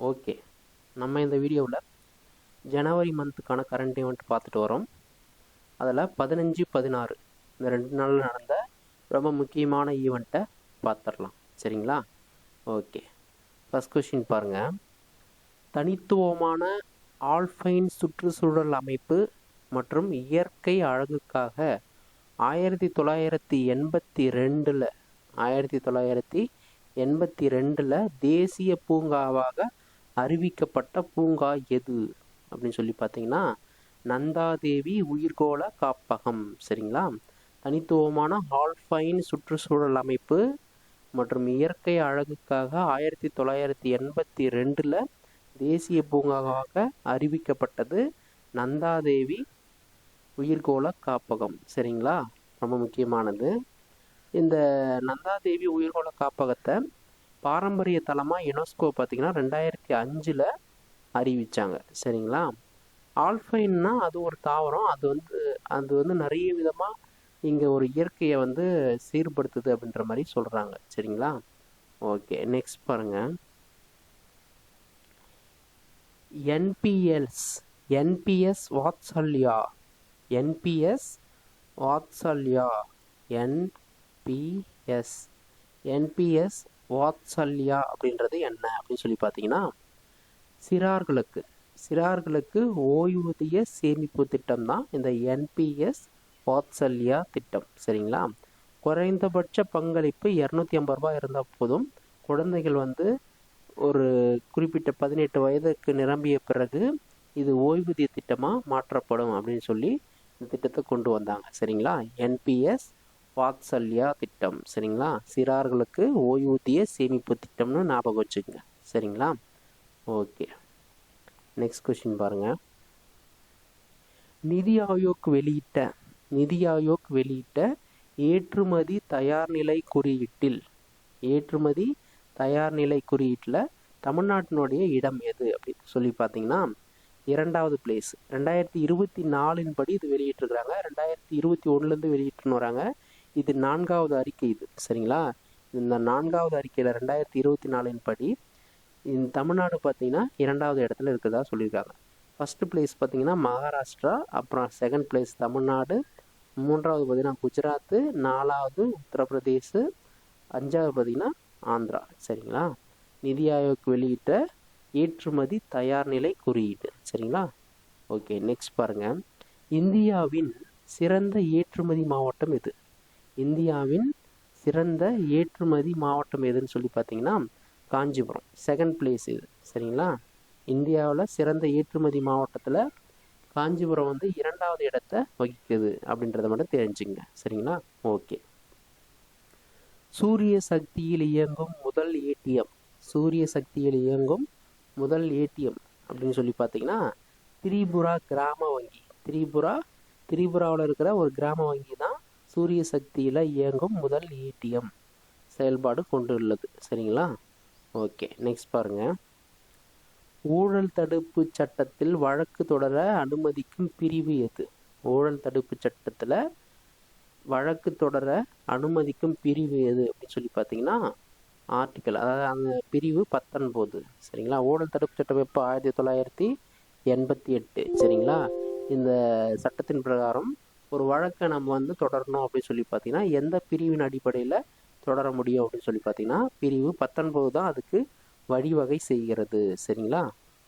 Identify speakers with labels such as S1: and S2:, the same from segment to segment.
S1: Okay, நம்ம இந்த வீடியோவில் ஜனவரி மந்த்துக்கான கரண்ட் ஈவெண்ட் பார்த்துட்டு வரோம். அதில் 15, 16 இந்த 2 நாளில் நடந்த ரொம்ப முக்கியமான ஈவெண்ட்டை பார்த்துடலாம். சரிங்களா? ஓகே, ஃபஸ்ட் கொஷின் பாருங்கள். தனித்துவமான ஆல்பைன் சுற்றுச்சூழல் அமைப்பு மற்றும் இயற்கை அழகுக்காக 1982 தேசிய பூங்காவாக அறிவிக்கப்பட்ட பூங்கா எது அப்படின்னு சொல்லி பார்த்தீங்கன்னா நந்தாதேவி உயிர்கோள காப்பகம். சரிங்களா? தனித்துவமான ஆல்பைன் சுற்றுச்சூழல் அமைப்பு மற்றும் இயற்கை அழகுக்காக 1982 தேசிய பூங்காவாக அறிவிக்கப்பட்டது நந்தாதேவி உயிர்கோள காப்பகம். சரிங்களா? ரொம்ப முக்கியமானது. இந்த நந்தாதேவி உயிர்கோள காப்பகத்தை பாரம்பரிய தலமாக யுனெஸ்கோ பார்த்திங்கன்னா 2005 அறிவித்தாங்க. சரிங்களா? ஆல்பைன்னா அது ஒரு தாவரம். அது வந்து நிறைய விதமாக இங்கே ஒரு இயற்கையை வந்து சீர்படுத்துது அப்படின்ற மாதிரி சொல்கிறாங்க. சரிங்களா? ஓகே, நெக்ஸ்ட் பாருங்கள். என்பிஎஸ் வாத்சல்யா அப்படின்றது என்ன அப்படின்னு சொல்லி பார்த்தீங்கன்னா சிறார்களுக்கு ஓய்வூதிய சேமிப்பு திட்டம் தான் இந்த என்பிஎஸ் வாத்சல்யா திட்டம். சரிங்களா? குறைந்தபட்ச பங்களிப்பு 250 ரூபாய் இருந்தால் போதும். குழந்தைகள் வந்து ஒரு குறிப்பிட்ட 18 வயதுக்கு நிரம்பிய பிறகு இது ஓய்வூதிய திட்டமாக மாற்றப்படும் அப்படின்னு சொல்லி இந்த திட்டத்தை கொண்டு வந்தாங்க. சரிங்களா? என்பிஎஸ் வாத்சல்யா திட்டம். சரிங்களா? சிறார்களுக்கு ஓய்வூதிய சேமிப்பு திட்டம்னு ஞாபகம் வச்சுக்கோங்க. சரிங்களா? ஓகே, நெக்ஸ்ட் கொஸ்டின் பாருங்கள். நிதி ஆயோக் வெளியிட்ட ஏற்றுமதி தயார்நிலை குறியீட்டில் தமிழ்நாட்டினுடைய இடம் எது அப்படின்னு சொல்லி பார்த்தீங்கன்னா 2வது பிளேஸ். 2024 படி இது வெளியிட்டிருக்கிறாங்க. 2021 வெளியிட்டுன்னு வராங்க. இது 4வது அறிக்கை இது. சரிங்களா? இந்த 4வது அறிக்கையில் 2024 படி இந்த தமிழ்நாடு பார்த்தீங்கன்னா 2வது இடத்துல இருக்கிறதா சொல்லியிருக்காங்க. ஃபஸ்ட்டு பிளேஸ் பார்த்தீங்கன்னா மகாராஷ்டிரா, அப்புறம் செகண்ட் பிளேஸ் தமிழ்நாடு, 3வது பார்த்தீங்கன்னா குஜராத்து, 4வது உத்தரப்பிரதேஷ், 5வது பார்த்தீங்கன்னா ஆந்திரா. சரிங்களா? நிதி ஆயோக் வெளியிட்ட ஏற்றுமதி தயார்நிலை குறியீடு. சரிங்களா? ஓகே, நெக்ஸ்ட் பாருங்கள். இந்தியாவின் சிறந்த ஏற்றுமதி மாவட்டம் எது? எதுன்னு சொல்லி பார்த்தீங்கன்னா காஞ்சிபுரம். செகண்ட் பிளேஸ் இது. சரிங்களா? இந்தியாவில் சிறந்த ஏற்றுமதி மாவட்டத்தில் காஞ்சிபுரம் வந்து 2வது இடத்தை வகிக்குது அப்படின்றத மட்டும் தெரிஞ்சுங்க. சரிங்களா? ஓகே, சூரிய சக்தியில் இயங்கும் முதல் ஏடிஎம் அப்படின்னு சொல்லி பார்த்தீங்கன்னா திரிபுரா கிராம வங்கி. திரிபுராவில் இருக்கிற ஒரு கிராம வங்கி தான் சூரிய சக்தியில் இயங்கும் முதல் ஏடிஎம் செயல்பாடு கொண்டு உள்ளது. சரிங்களா? ஓகே, நெக்ஸ்ட் பாருங்கள். ஊழல் தடுப்பு சட்டத்தில் வழக்கு தொடர அனுமதிக்கும் பிரிவு எது? அப்படின்னு சொல்லி பார்த்தீங்கன்னா ஆர்டிக்கல், அதாவது அந்த பிரிவு 19. சரிங்களா? ஊழல் தடுப்பு சட்டம் எப்போ? 1988. சரிங்களா? இந்த சட்டத்தின் பிரகாரம் ஒரு வழக்கை நம்ம வந்து தொடரணும் அப்படின்னு சொல்லி பார்த்தீங்கன்னா எந்த பிரிவின் அடிப்படையில் தொடர முடியும் அப்படின்னு சொல்லி பார்த்தீங்கன்னா பிரிவு 19 தான் அதுக்கு வழிவகை செய்கிறது. சரிங்களா?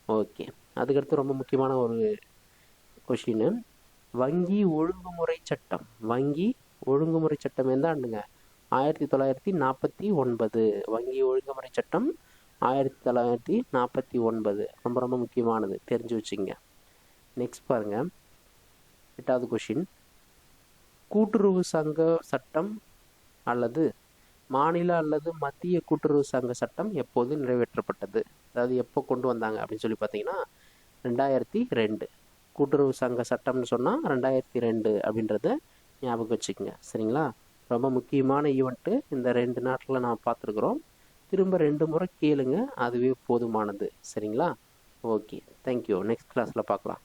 S1: ஓகே, அதுக்கடுத்து ரொம்ப முக்கியமான ஒரு கொஷின். வங்கி ஒழுங்குமுறை சட்டம் எந்த ஆண்டுங்க? 1949. வங்கி ஒழுங்குமுறை சட்டம் 1949. ரொம்ப ரொம்ப முக்கியமானது, தெரிஞ்சு வச்சுங்க. நெக்ஸ்ட் பாருங்க, 8வது கொஷின். கூட்டுறவு சங்க சட்டம் அல்லது மாநில அல்லது மத்திய கூட்டுறவு சங்க சட்டம் எப்போது நிறைவேற்றப்பட்டது? அதாவது எப்போ கொண்டு வந்தாங்க அப்படின்னு சொல்லி பார்த்தீங்கன்னா 2002. கூட்டுறவு சங்க சட்டம்னு சொன்னால் 2002 அப்படின்றத ஞாபகம் வச்சுக்கோங்க. சரிங்களா? ரொம்ப முக்கியமான ஈவெண்ட்டு இந்த 2 நாட்டில் நான் பார்த்துருக்குறோம். திரும்ப 2 முறை கேளுங்க, அதுவே போதுமானது. சரிங்களா? Okay, thank you. நெக்ஸ்ட் கிளாஸில் பார்க்கலாம்.